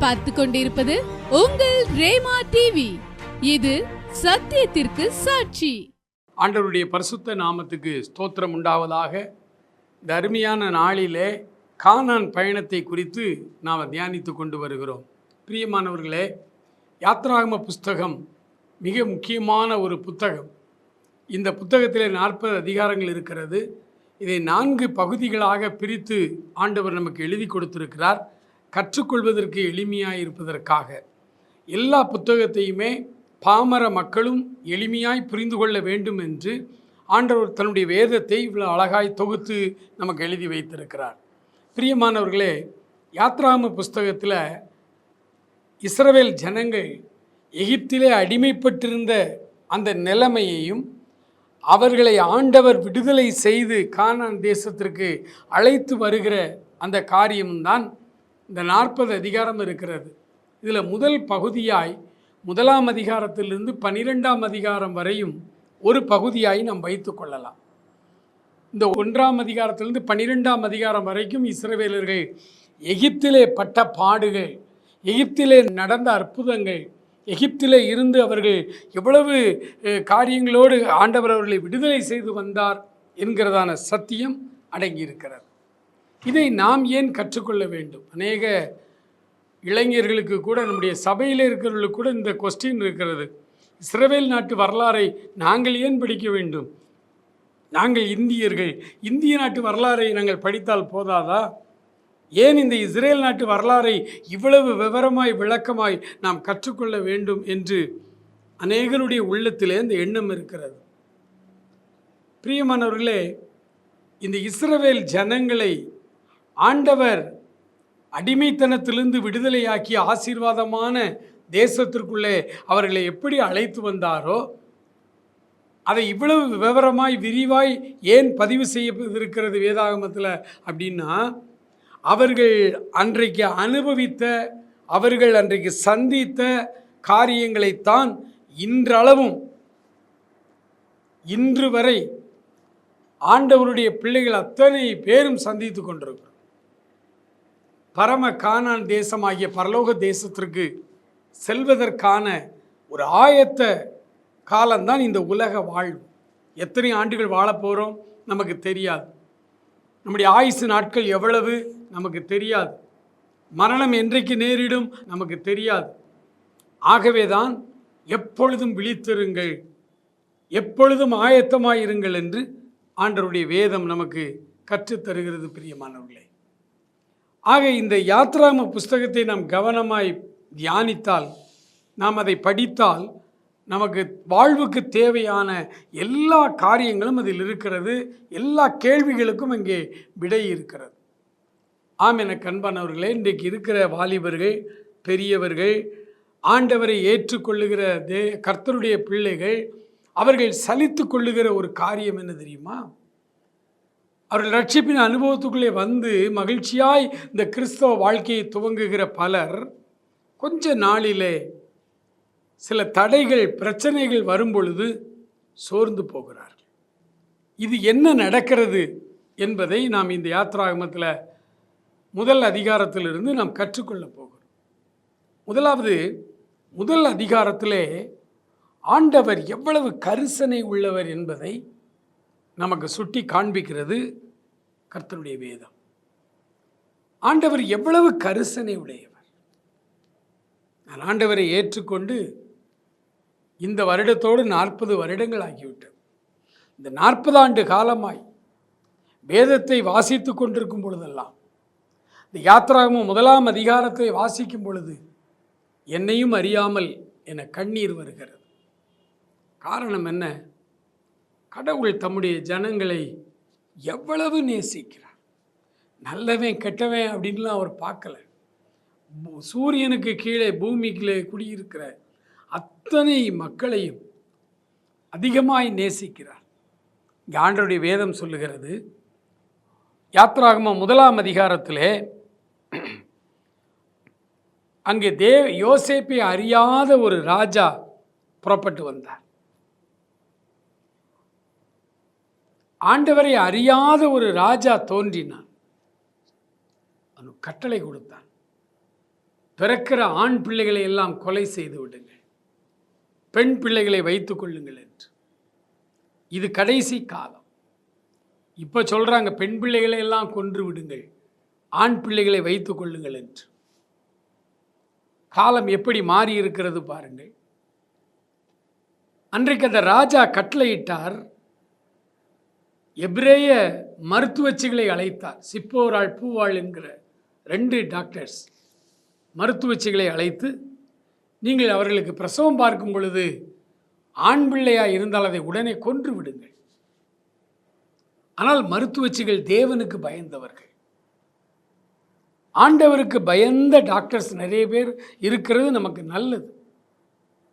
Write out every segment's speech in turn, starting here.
நீங்கள் பார்த்து கொண்டிருப்பது உங்கள் ரேமா டிவி. இது சத்தியத்திற்கு சாட்சி. ஆண்டவருடைய பரிசுத்த நாமத்துக்கு ஸ்தோத்திரம் உண்டாவதாக. இந்த அருமையான நாளிலே கானான் பயணத்தை குறித்து நாம் தியானித்து கொண்டு வருகிறோம். பிரியமானவர்களே, யாத்ராகம புஸ்தகம் மிக முக்கியமான ஒரு புத்தகம். இந்த புத்தகத்திலே 40 அதிகாரங்கள் இருக்கிறது. இதை 4 பகுதிகளாக பிரித்து ஆண்டவர் நமக்கு எழுதி கொடுத்திருக்கிறார். கற்றுக்கொள்வதற்கு எளிமையாக இருப்பதற்காக எல்லா புத்தகத்தையுமே பாமர மக்களும் எளிமையாய் புரிந்து கொள்ள வேண்டும் என்று ஆண்டவர் தன்னுடைய வேதத்தை இவ்வளோ அழகாய் தொகுத்து நமக்கு எழுதி வைத்திருக்கிறார். பிரியமானவர்களே, யாத்ராகம புஸ்தகத்தில் இஸ்ரவேல் ஜனங்கள் எகிப்திலே அடிமைப்பட்டிருந்த அந்த நிலைமையையும் அவர்களை ஆண்டவர் விடுதலை செய்து கானான் தேசத்திற்கு அழைத்து வருகிற அந்த காரியம்தான் இந்த 40 அதிகாரம் இருக்கிறது. இதில் முதல் பகுதியாய் 1ஆம் அதிகாரத்திலிருந்து 12ஆம் அதிகாரம் வரையும் ஒரு பகுதியாய் நாம் வைத்து கொள்ளலாம். இந்த 1ஆம் அதிகாரத்திலிருந்து 12ஆம் அதிகாரம் வரைக்கும் இஸ்ரவேலர்கள் எகிப்திலே பட்ட பாடுகள், எகிப்திலே நடந்த அற்புதங்கள், எகிப்திலே இருந்து அவர்கள் எவ்வளவு காரியங்களோடு ஆண்டவர் அவர்களை விடுதலை செய்து வந்தார் என்கிறதான சத்தியம் அடங்கியிருக்கிறது. இதை நாம் ஏன் கற்றுக்கொள்ள வேண்டும்? அநேக இளைஞர்களுக்கு கூட, நம்முடைய சபையில் இருக்கிறவர்களுக்கு கூட இந்த கொஸ்டின் இருக்கிறது. இஸ்ரவேல் நாட்டு வரலாறை நாங்கள் ஏன் படிக்க வேண்டும்? நாங்கள் இந்தியர்கள், இந்திய நாட்டு வரலாறை நாங்கள் படித்தால் போதாதா? ஏன் இந்த இஸ்ரேல் நாட்டு வரலாறை இவ்வளவு விவரமாய் விளக்கமாய் நாம் கற்றுக்கொள்ள வேண்டும் என்று அநேகருடைய உள்ளத்திலே இந்த எண்ணம் இருக்கிறது. பிரியமானவர்களே, இந்த இஸ்ரவேல் ஜனங்களை ஆண்டவர் அடிமைத்தனத்திலிருந்து விடுதலையாக்கி ஆசீர்வாதமான தேசத்திற்குள்ளே அவர்களை எப்படி அழைத்து வந்தாரோ அதை இவ்வளவு விவரமாய் விரிவாய் ஏன் பதிவு செய்யப்பட்டிருக்கிறது வேதாகமத்தில் அப்படின்னா, அவர்கள் அன்றைக்கு அனுபவித்த, அவர்கள் அன்றைக்கு சந்தித்த காரியங்களைத்தான் இன்றளவும் இன்று வரை ஆண்டவருடைய பிள்ளைகள் அத்தனை பேரும் சந்தித்து கொண்டிருக்கிறோம். பரம கானான் தேசமாகிய பரலோக தேசத்திற்கு செல்வதற்கான ஒரு ஆயத்த காலம்தான் இந்த உலக வாழ்வு. எத்தனை ஆண்டுகள் வாழப்போகிறோம் நமக்கு தெரியாது. நம்முடைய ஆயுசு நாட்கள் எவ்வளவு நமக்கு தெரியாது. மரணம் என்றைக்கு நேரிடும் நமக்கு தெரியாது. ஆகவே தான் எப்பொழுதும் விழித்திருங்கள், எப்பொழுதும் ஆயத்தமாயிருங்கள் என்று ஆண்டவருடைய வேதம் நமக்கு கற்றுத்தருகிறது. பிரியமானவர்களே, ஆக இந்த யாத்ராகம புஸ்தகத்தை நாம் கவனமாய் தியானித்தால், நாம் அதை படித்தால், நமக்கு வாழ்வுக்கு தேவையான எல்லா காரியங்களும் அதில் இருக்கிறது. எல்லா கேள்விகளுக்கும் அங்கே விடை இருக்கிறது. ஆம், என கண்பானவர்களே, இன்றைக்கு இருக்கிற வாலிபர்கள், பெரியவர்கள், ஆண்டவரை ஏற்றுக்கொள்ளுகிற கர்த்தருடைய பிள்ளைகள், அவர்கள் சலித்து கொள்ளுகிற ஒரு காரியம் என்ன தெரியுமா? அவர்கள் ரட்சிப்பின் அனுபவத்துக்குள்ளே வந்து மகிழ்ச்சியாய் இந்த கிறிஸ்தவ வாழ்க்கையை துவங்குகிற பலர் கொஞ்ச நாளிலே சில தடைகள், பிரச்சனைகள் வரும் பொழுது சோர்ந்து போகிறார்கள். இது என்ன நடக்கிறது என்பதை நாம் இந்த யாத்ராகமத்தில் முதல் அதிகாரத்திலிருந்து நாம் கற்றுக்கொள்ள போகிறோம். முதல் அதிகாரத்திலே ஆண்டவர் எவ்வளவு கரிசனை உள்ளவர் என்பதை நமக்கு சுட்டி காண்பிக்கிறது கர்த்தருடைய வேதம். ஆண்டவர் எவ்வளவு கரிசனை உடையவர். நான் ஆண்டவரை ஏற்றுக்கொண்டு இந்த வருடத்தோடு 40 வருடங்கள் ஆகிவிட்டது. இந்த 40 ஆண்டு காலமாய் வேதத்தை வாசித்து கொண்டிருக்கும் பொழுதெல்லாம், இந்த யாத்ராகமம் 1ஆம் அதிகாரத்தை வாசிக்கும் பொழுது என்னையும் அறியாமல் என கண்ணீர் வருகிறது. காரணம் என்ன? கடவுள் தம்முடைய ஜனங்களை எவ்வளவு நேசிக்கிறார். நல்லவன் கெட்டவன் அப்படின்லாம் அவர் பார்க்கல. சூரியனுக்கு கீழே பூமிக்குள்ளே குடியிருக்கிற அத்தனை மக்களையும் அதிகமாய் நேசிக்கிறார். இங்கே ஆண்டவருடைய வேதம் சொல்லுகிறது, யாத்ராகமம் 1ஆம் அதிகாரத்திலே அங்கே யோசேப்பை அறியாத ஒரு ராஜா புறப்பட்டு வந்தார். ஆண்டவரை அறியாத ஒரு ராஜா தோன்றினான். அவனுக்கு கட்டளை கொடுத்தான், பிறக்கிற ஆண் பிள்ளைகளை எல்லாம் கொலை செய்து விடுங்கள், பெண் பிள்ளைகளை வைத்துக் கொள்ளுங்கள் என்று. இது கடைசி காலம். இப்போ சொல்கிறாங்க பெண் பிள்ளைகளை எல்லாம் கொன்று விடுங்கள், ஆண் பிள்ளைகளை வைத்துக் கொள்ளுங்கள் என்று. காலம் எப்படி மாறி இருக்கிறது பாருங்கள். அன்றைக்கு அந்த ராஜா கட்டளையிட்டார், எபிரேய மருத்துவச்சிகளை அழைத்தார். சிப்போராள் பூவாள் என்கிற 2 டாக்டர்ஸ் மருத்துவச்சிகளை அழைத்து, நீங்கள் அவர்களுக்கு பிரசவம் பார்க்கும் பொழுது ஆண் பிள்ளையாக இருந்தால் அதை உடனே கொன்று விடுங்கள். ஆனால் மருத்துவச்சிகள் தேவனுக்கு பயந்தவர்கள். ஆண்டவருக்கு பயந்த டாக்டர்ஸ் நிறைய பேர் இருக்கிறது நமக்கு நல்லது.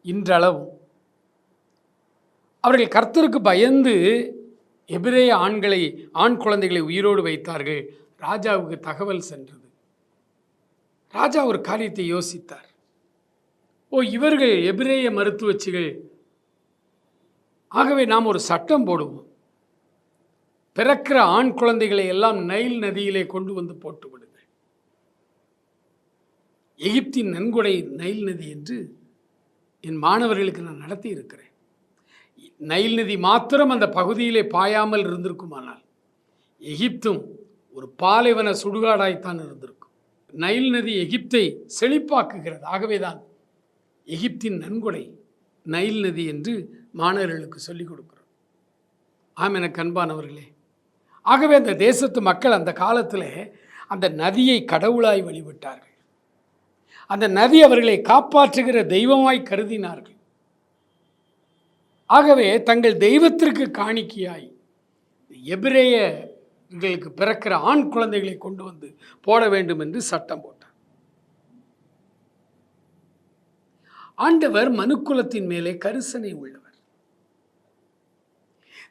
இன்றளவும் அவர்கள் கர்த்தருக்கு பயந்து எபிரேய ஆண் குழந்தைகளை உயிரோடு வைத்தார்கள். ராஜாவுக்கு தகவல் சென்றது. ராஜா ஒரு காரியத்தை யோசித்தார். இவர்கள் எபிரேய மருத்துவச்சிகள், ஆகவே நாம் ஒரு சட்டம் போடுவோம். பிறக்கிற ஆண் குழந்தைகளை எல்லாம் நைல் நதியிலே கொண்டு வந்து போட்டு விடுங்கள். எகிப்தின் நன்கொடை நைல் நதி என்று என் மாணவர்களுக்கு நான் நடத்தி இருக்கிறேன். நைல் நதி மாத்திரம் அந்த பகுதியிலே பாயாமல் இருந்திருக்குமானால் எகிப்தும் ஒரு பாலைவன சுடுகாடாய்த்தான் இருந்திருக்கும். நைல் நதி எகிப்தை செழிப்பாக்குகிறது. ஆகவேதான் எகிப்தின் நன்கொடை நைல் நதி என்று மாணவர்களுக்கு சொல்லிக் கொடுக்கிறோம். ஆம், எனக்கு அன்பானவர்களே, ஆகவே அந்த தேசத்து மக்கள் அந்த காலத்தில் அந்த நதியை கடவுளாய் வழிபட்டார்கள். அந்த நதி அவர்களை காப்பாற்றுகிற தெய்வமாய் கருதினார்கள். ஆகவே தங்கள் தெய்வத்திற்கு காணிக்கையாய் எபிரேயர்களுக்கு பிறக்கிற ஆண் குழந்தைகளை கொண்டு வந்து போட வேண்டும் என்று சட்டம் போட்டார். ஆண்டவர் மனுக்குலத்தின் மேலே கரிசனை உள்ளவர்.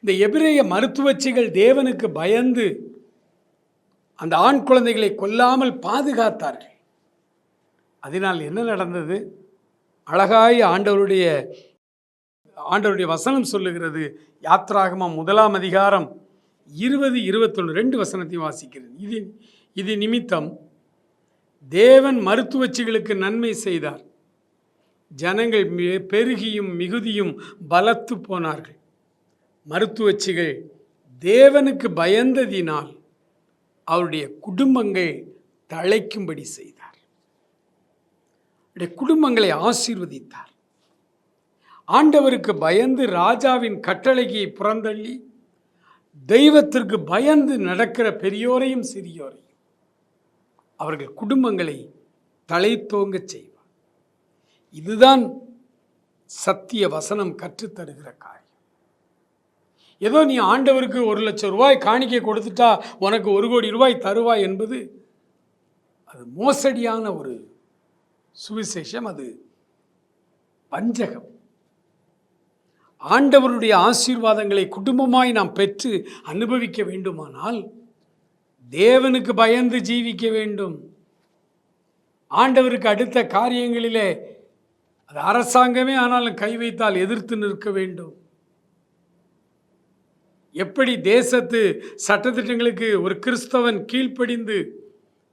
இந்த எபிரேய மருத்துவச்சிகள் தேவனுக்கு பயந்து அந்த ஆண் குழந்தைகளை கொல்லாமல் பாதுகாத்தார்கள். அதனால் என்ன நடந்தது? அழகாய் ஆண்டவருடைய வசனம் சொல்லுகிறது. யாத்ராகமம் 1 அதிகாரம் 20, 21 2 வசனத்தையும் வாசிக்கிறது. இது நிமித்தம் தேவன் மருத்துவச்சிகளுக்கு நன்மை செய்தார். ஜனங்கள் பெருகியும் மிகுதியும் பலத்து போனார்கள். மருத்துவச்சிகள் தேவனுக்கு பயந்ததினால் அவருடைய குடும்பங்கள் தழைக்கும்படி செய்தார். குடும்பங்களை ஆசீர்வதித்தார். ஆண்டவருக்கு பயந்து ராஜாவின் கட்டளையை புறந்தள்ளி தெய்வத்திற்கு பயந்து நடக்கிற பெரியோரையும் சிறியோரையும் அவர்கள் குடும்பங்களை தழைத்தோங்க செய்வார். இதுதான் சத்திய வசனம் கற்றுத்தருகிற காரியம். ஏதோ நீ ஆண்டவருக்கு 1,00,000 ரூபாய் காணிக்கை கொடுத்துட்டா உனக்கு 1 கோடி ரூபாய் தருவாய் என்பது அது மோசடியான ஒரு சுவிசேஷம். அது பஞ்சகம். ஆண்டவருடைய ஆசீர்வாதங்களை குடும்பமாய் நாம் பெற்று அனுபவிக்க வேண்டுமானால் தேவனுக்கு பயந்து ஜீவிக்க வேண்டும். ஆண்டவருக்கு அடுத்த காரியங்களிலே அது அரசாங்கமே ஆனாலும் கை வைத்தால் எதிர்த்து நிற்க வேண்டும். எப்படி தேசத்து சட்டத்திட்டங்களுக்கு ஒரு கிறிஸ்தவன் கீழ்ப்படிந்து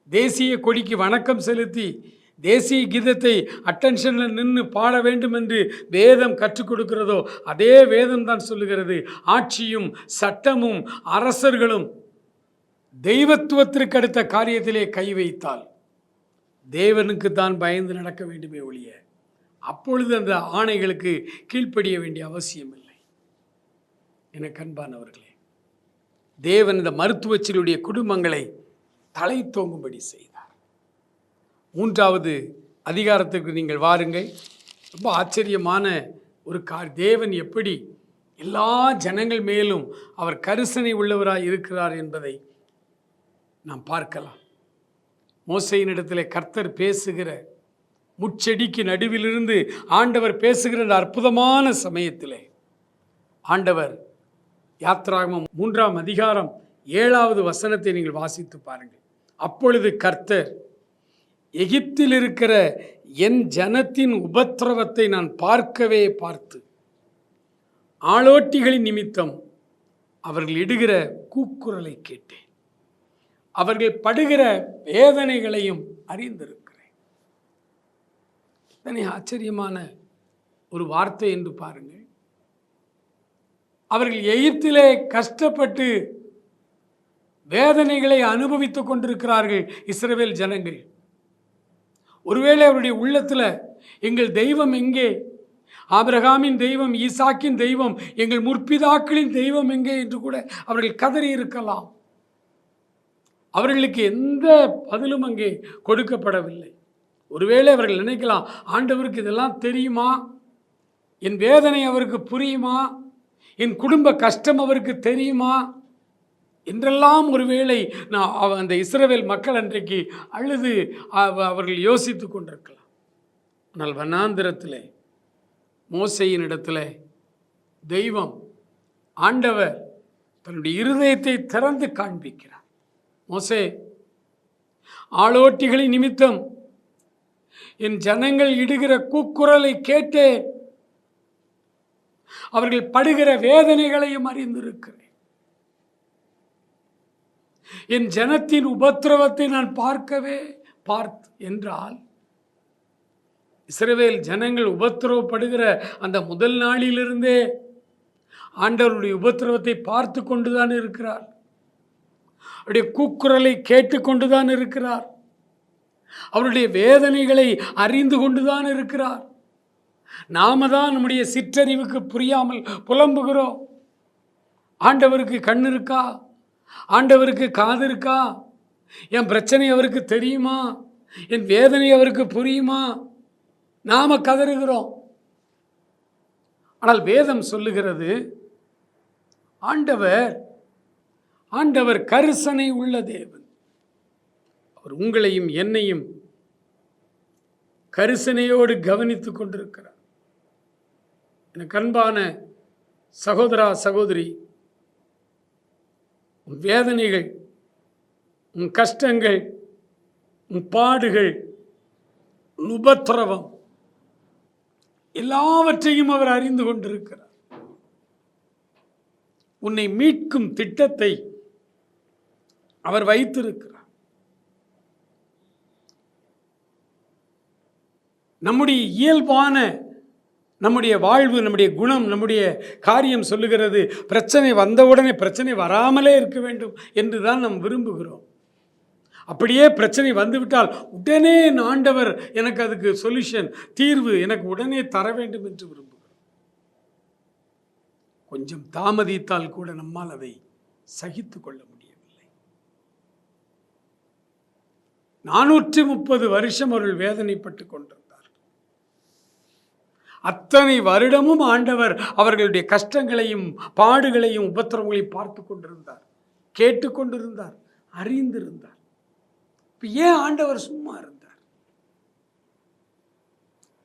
தேசிய கொடிக்கு வணக்கம் செலுத்தி தேசிய கீதத்தை அட்டென்ஷனில் நின்று பாட வேண்டும் என்று வேதம் கற்றுக் கொடுக்கிறதோ அதே வேதம் தான் சொல்லுகிறது, ஆட்சியும் சட்டமும் அரசர்களும் தெய்வத்துவத்திற்கு அடுத்த காரியத்திலே கை வைத்தால் தேவனுக்கு தான் பயந்து நடக்க வேண்டுமே ஒழிய அப்பொழுது அந்த ஆணைகளுக்கு கீழ்ப்படிய வேண்டிய அவசியம் இல்லை. எனக்கு அன்பானவர்களே, தேவன் இந்த மருத்துவச்சிகளுடைய குடும்பங்களை தலை தோங்கும்படி செய்தார். 3வது அதிகாரத்திற்கு நீங்கள் வாருங்கள். ரொம்ப ஆச்சரியமான ஒரு தேவன் எப்படி எல்லா ஜனங்கள் மேலும் அவர் கரிசனை உள்ளவராய் இருக்கிறார் என்பதை நாம் பார்க்கலாம். மோசேயினிடத்தில் கர்த்தர் பேசுகிற முச்செடிக்கு நடுவிலிருந்து ஆண்டவர் பேசுகிற அற்புதமான சமயத்திலே ஆண்டவர் யாத்ராகமம் 3 அதிகாரம் 7வது வசனத்தை நீங்கள் வாசித்து பாருங்கள். அப்பொழுது கர்த்தர், எகிப்தில் இருக்கிற என் ஜனத்தின் உபத்திரவத்தை நான் பார்க்கவே பார்த்து ஆளோட்டிகளின் நிமித்தம் அவர்கள் இடுகிற கூக்குரலை கேட்டேன். அவர்கள் படுகிற வேதனைகளையும் அறிந்திருக்கிறேன். எத்தனை ஆச்சரியமான ஒரு வார்த்தை என்று பாருங்கள். அவர்கள் எகிப்திலே கஷ்டப்பட்டு வேதனைகளை அனுபவித்துக் கொண்டிருக்கிறார்கள் இஸ்ரவேல் ஜனங்கள். ஒருவேளை அவருடைய உள்ளத்தில் எங்கள் தெய்வம் எங்கே, ஆபிரகாமின் தெய்வம், ஈசாக்கின் தெய்வம், எங்கள் முற்பிதாக்களின் தெய்வம் எங்கே என்று கூட அவர்கள் கதறி இருக்கலாம். அவர்களுக்கு எந்த பதிலும் அங்கே கொடுக்கப்படவில்லை. ஒருவேளை அவர்கள் நினைக்கலாம், ஆண்டவருக்கு இதெல்லாம் தெரியுமா, என் வேதனை அவருக்கு புரியுமா, என் குடும்ப கஷ்டம் அவருக்கு தெரியுமா என்றெல்லாம் ஒருவேளை நான் அந்த இஸ்ரவேல் மக்கள் அன்றைக்கு அழுது அவர்கள் யோசித்து கொண்டிருக்கலாம். ஆனால் வனாந்திரத்தில் மோசேயின் இடத்துல தெய்வம் ஆண்டவர் தன்னுடைய இருதயத்தை திறந்து காண்பிக்கிறார். மோசே, ஆளோட்டிகளின் நிமித்தம் என் ஜனங்கள் இடுகிற கூக்குரலை கேட்டேன், அவர்கள் படுகிற வேதனைகளையும் அறிந்திருக்கிறேன், என் ஜனத்தின் உபத்திரவத்தை நான் பார்க்கவே என்றால் இஸ்ரவேல் ஜனங்கள் உபத்திரவப்படுகிற அந்த முதல் நாளிலிருந்தே ஆண்டவருடைய உபத்திரவத்தை பார்த்து கொண்டுதான் இருக்கிறார். அவருடைய கூக்குரலை கேட்டுக்கொண்டுதான் இருக்கிறார். அவருடைய வேதனைகளை அறிந்து கொண்டுதான் இருக்கிறார். நாம தான் நம்முடைய சிற்றறிவுக்கு புரியாமல் புலம்புகிறோம். ஆண்டவருக்கு கண் இருக்கா, ஆண்டவருக்கு காது இருக்கா, என் பிரச்சனை அவருக்கு தெரியுமா, என் வேதனை அவருக்கு புரியுமா, நாம கதறுகிறோம். ஆனால் வேதம் சொல்லுகிறது, ஆண்டவர் கரிசனை உள்ள தேவன். அவர் உங்களையும் என்னையும் கரிசனையோடு கவனித்துக் கொண்டிருக்கிறார். எனக்கு அன்பான சகோதரா சகோதரி, உன் வேதனைகள், உன் கஷ்டங்கள், உன் பாடுகள், உன் உபத்திரவம் எல்லாவற்றையும் அவர் அறிந்து கொண்டிருக்கிறார். உன்னை மீட்கும் திட்டத்தை அவர் வைத்திருக்கிறார். நம்முடைய இயல்பான நம்முடைய வாழ்வு, நம்முடைய குணம், நம்முடைய காரியம் சொல்லுகிறது, பிரச்சனை வந்தவுடனே பிரச்சனை வராமலே இருக்க வேண்டும் என்று தான் நாம் விரும்புகிறோம். அப்படியே பிரச்சனை வந்துவிட்டால் உடனே ஆண்டவர் எனக்கு அதுக்கு சொல்யூஷன், தீர்வு எனக்கு உடனே தர வேண்டும் என்று விரும்புகிறோம். கொஞ்சம் தாமதித்தால் கூட நம்மால் அதை சகித்து கொள்ள முடியவில்லை. 430 வருஷம் அவர்கள் வேதனைப்பட்டு கொண்டிருந்தார். அத்தனை வருடமும் ஆண்டவர் அவர்களுடைய கஷ்டங்களையும் பாடுகளையும் உபத்திரவங்களையும் பார்த்து கொண்டிருந்தார், கேட்டுக்கொண்டிருந்தார், அறிந்திருந்தார். ஏன் ஆண்டவர் சும்மா இருந்தார்?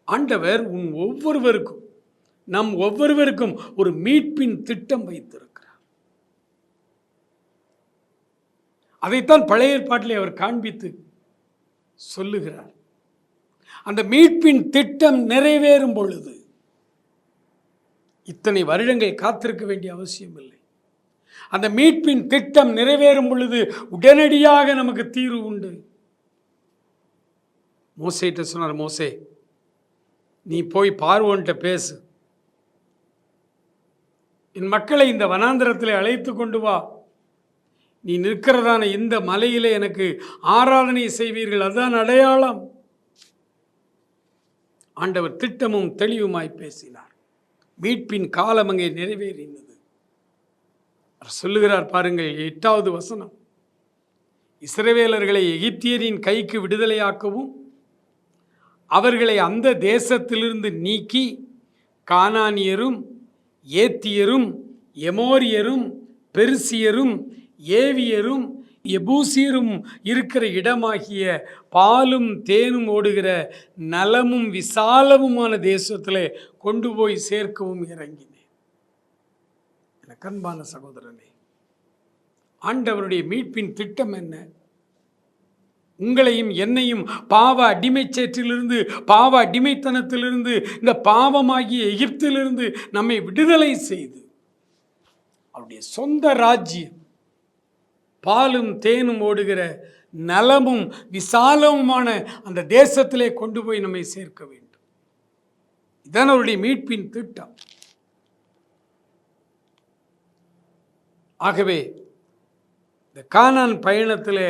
ஆண்டவர் நம் ஒவ்வொருவருக்கும் ஒரு மீட்பின் திட்டம் வைத்திருக்கிறார். அதைத்தான் பழைய ஏற்பாட்டிலே அவர் காண்பித்து சொல்லுகிறார். அந்த மீட்பின் திட்டம் நிறைவேறும் பொழுது இத்தனை வருடங்கள் காத்திருக்க வேண்டிய அவசியம் இல்லை. அந்த மீட்பின் திட்டம் நிறைவேறும் பொழுது உடனடியாக நமக்கு தீர்வு உண்டு. மோசேட்ட சொன்னார், மோசே, நீ போய் பார்வோன்ட்ட பேசு, என் மக்களை இந்த வனாந்திரத்தில் அழைத்து கொண்டு வா, நீ நிற்கிறதான இந்த மலையிலே எனக்கு ஆராதனை செய்வீர்கள், அதுதான் அடையாளம். ஆண்டவர் திட்டமும் தெளிவுமாய் பேசினார். மீட்பின் காலம் அங்கே நிறைவேறினது. சொல்லுகிறார் பாருங்கள், 8வது வசனம், இஸ்ரவேலர்களை எகிப்தியரின் கைக்கு விடுதலையாக்கவும் அவர்களை அந்த தேசத்திலிருந்து நீக்கி கானானியரும் ஏத்தியரும் எமோரியரும் பெருசியரும் ஏவியரும் எபூசியரும் இருக்கிற இடமாகிய பாலும் தேனும் ஓடுகிற நலமும் விசாலமுமான தேசத்திலே கொண்டு போய் சேர்க்கவும் இறங்கினேன். எனக்கு அன்பான சகோதரனே, ஆண்டவருடைய மீட்பின் திட்டம் என்ன? உங்களையும் என்னையும் பாவ அடிமைச்சேற்றிலிருந்து, பாவ அடிமைத்தனத்திலிருந்து, இந்த பாவமாகிய எகிப்திலிருந்து நம்மை விடுதலை செய்து அவருடைய சொந்த ராஜ்யம், பாலும் தேனும் ஓடுகிற நலமும் விசாலமுமான அந்த தேசத்திலே கொண்டு போய் நம்மை சேர்க்க வேண்டும். இதான் அவருடைய மீட்பின் திட்டம். ஆகவே இந்த கானான் பயணத்திலே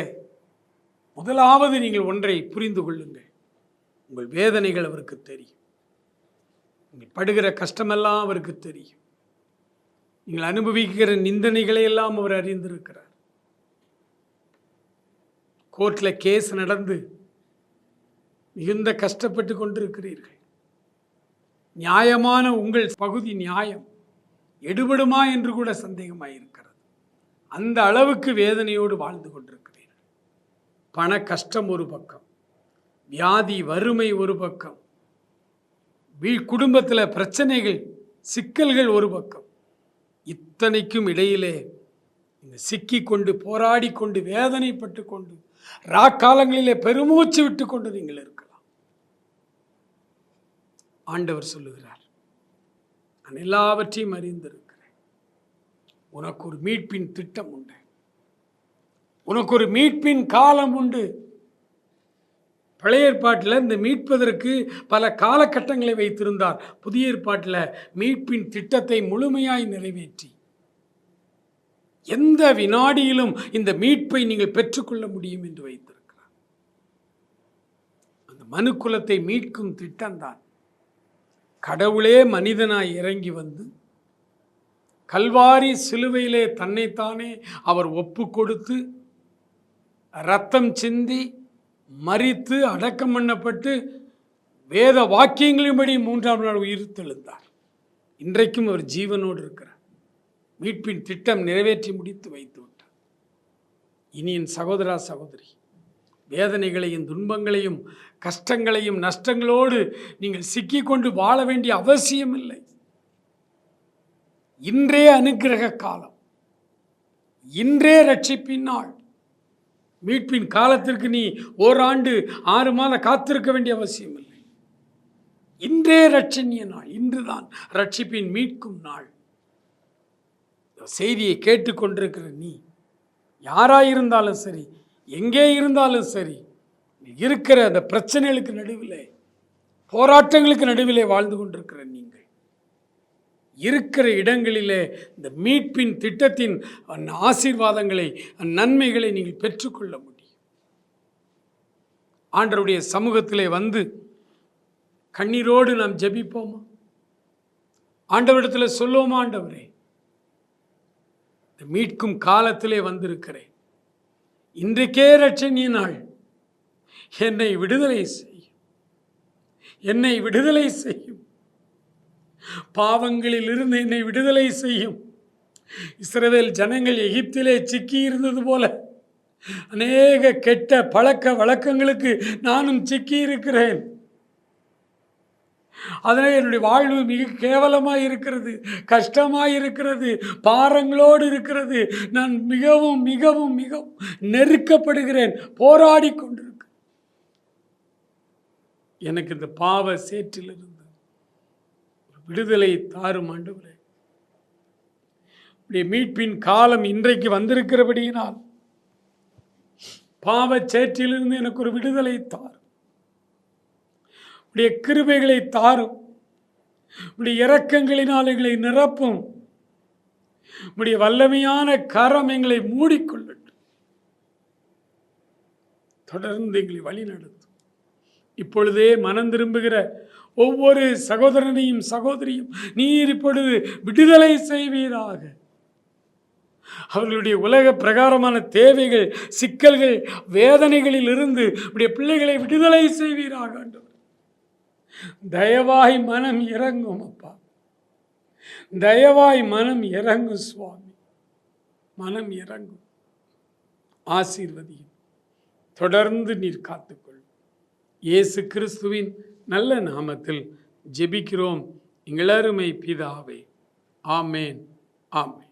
முதலாவது நீங்கள் ஒன்றை புரிந்து கொள்ளுங்கள். உங்கள் வேதனைகள் அவருக்கு தெரியும். நீங்கள் படுகிற கஷ்டமெல்லாம் அவருக்கு தெரியும். நீங்கள் அனுபவிக்கிற நிந்தனைகளை எல்லாம் அவர் அறிந்திருக்கிறார். கோர்ட்டில் கேஸ் நடந்து மிகுந்த கஷ்டப்பட்டு கொண்டிருக்கிறீர்கள். நியாயமான உங்கள் பகுதி நியாயம் எடுபடுமா என்று கூட சந்தேகமாயிருக்கிறது. அந்த அளவுக்கு வேதனையோடு வாழ்ந்து கொண்டிருக்கிறீர்கள். பண கஷ்டம் ஒரு பக்கம், வியாதி வறுமை ஒரு பக்கம், குடும்பத்தில் பிரச்சனைகள் சிக்கல்கள் ஒரு பக்கம். இத்தனைக்கும் இடையிலே சிக்கி கொண்டு போராடி கொண்டு வேதனைப்பட்டு கொண்டு ராக்காலங்களிலே பெருமூச்சு விட்டு கொண்டு நீங்கள் இருக்கலாம். ஆண்டவர் சொல்லுகிறார், நான் எல்லாவற்றையும் அறிந்திருக்கிறேன். உனக்கு ஒரு மீட்பின் திட்டம் உண்டு, உனக்கு ஒரு மீட்பின் காலம் உண்டு. பழைய ஏற்பாட்டில் இந்த மீட்பதற்கு பல காலகட்டங்களை வைத்திருந்தார். புதிய ஏற்பாட்டில் மீட்பின் திட்டத்தை முழுமையாய் நிறைவேற்றி எந்த வினாடியிலும் இந்த மீட்பை நீங்கள் பெற்றுக்கொள்ள முடியும் என்று வைத்திருக்கிறார். அந்த மனுக்குலத்தை மீட்கும் திட்டம்தான் கடவுளே மனிதனாய் இறங்கி வந்து கல்வாரி சிலுவையிலே தன்னைத்தானே அவர் ஒப்பு கொடுத்து இரத்தம் சிந்தி மரித்து அடக்கம் பண்ணப்பட்டு வேத வாக்கியங்களின்படி 3ஆம் நாள் உயிர் தெழுந்தார். இன்றைக்கும் அவர் ஜீவனோடு இருக்கிறார். மீட்பின் திட்டம் நிறைவேற்றி முடித்து வைத்து விட்டார். இனி என் சகோதரா சகோதரி, வேதனைகளையும் துன்பங்களையும் கஷ்டங்களையும் நஷ்டங்களோடு நீங்கள் சிக்கிக்கொண்டு வாழ வேண்டிய அவசியம் இல்லை. இன்றே அனுக்கிரக காலம், இன்றே ரட்சிப்பின் நாள். மீட்பின் காலத்திற்கு நீ ஓராண்டு 6 மாதம் காத்திருக்க வேண்டிய அவசியம் இல்லை. இன்றே ரட்சணிய நாள், இன்றுதான் ரட்சிப்பின் மீட்கும் நாள். செய்தியை கேட்டுக்கொண்டிருக்கிற நீ யாராயிருந்தாலும் சரி, எங்கே இருந்தாலும் சரி, இருக்கிற அந்த பிரச்சனைகளுக்கு நடுவிலே, போராட்டங்களுக்கு நடுவிலே வாழ்ந்து கொண்டிருக்கிற நீங்கள் இருக்கிற இடங்களிலே இந்த மீட்பின் திட்டத்தின் ஆசீர்வாதங்களை நன்மைகளை நீங்கள் பெற்றுக்கொள்ள முடியும். ஆண்டவருடைய சமூகத்திலே வந்து கண்ணீரோடு நாம் ஜெபிப்போமா? ஆண்டவரிடத்தில் சொல்லுவோமா, ஆண்டவரே இந்த மீட்கும் காலத்திலே வந்திருக்கிறேன், இன்றைக்கே ரட்சணிய நாள், என்னை விடுதலை செய்யும், என்னை விடுதலை செய்யும், பாவங்களில் இருந்து என்னை விடுதலை செய்யும். இஸ்ரவேல் ஜனங்கள் எகிப்திலே சிக்கி இருந்தது போல அநேக கெட்ட பழக்க வழக்கங்களுக்கு நானும் சிக்கி இருக்கிறேன். அதனால் என்னுடைய வாழ்வு மிக கேவலமாக இருக்கிறது, கஷ்டமாக இருக்கிறது, பாரங்களோடு இருக்கிறது. நான் மிகவும் மிகவும் மிகவும் நெருக்கப்படுகிறேன், போராடி கொண்டிருக்கிறேன். எனக்கு இந்த பாவ சேற்றிலிருந்து விடுதலை தாரும் ஆண்டவரே. மீட்பின் காலம் இன்றைக்கு வந்திருக்கிறபடியினால் பாவச் சேற்றிலிருந்து எனக்கு ஒரு விடுதலை தாரும். உடைய கிருபைகளை தாரும். உடைய இரக்கங்களினால் எங்களை நிரப்பும். உடைய வல்லமையான கரம் எங்களை மூடிக்கொள்ளட்டும். தொடர்ந்து எங்களை வழி நடத்தும். இப்பொழுதே மனம் திரும்புகிற ஒவ்வொரு சகோதரனையும் சகோதரியும் நீர் இப்பொழுது விடுதலை செய்வீராக. அவர்களுடைய உலக பிரகாரமான தேவைகள், சிக்கல்கள், வேதனைகளில் இருந்து உடைய பிள்ளைகளை விடுதலை செய்வீராக. தயவாய் மனம் இறங்கும் அப்பா, தயவாய் மனம் இறங்கும் சுவாமி, மனம் இறங்கும். ஆசீர்வதியும். தொடர்ந்து நீர் காத்துக்கொள். இயேசு கிறிஸ்துவின் நல்ல நாமத்தில் ஜெபிக்கிறோம் எங்கள் அருமை பிதாவே. ஆமேன், ஆமேன்.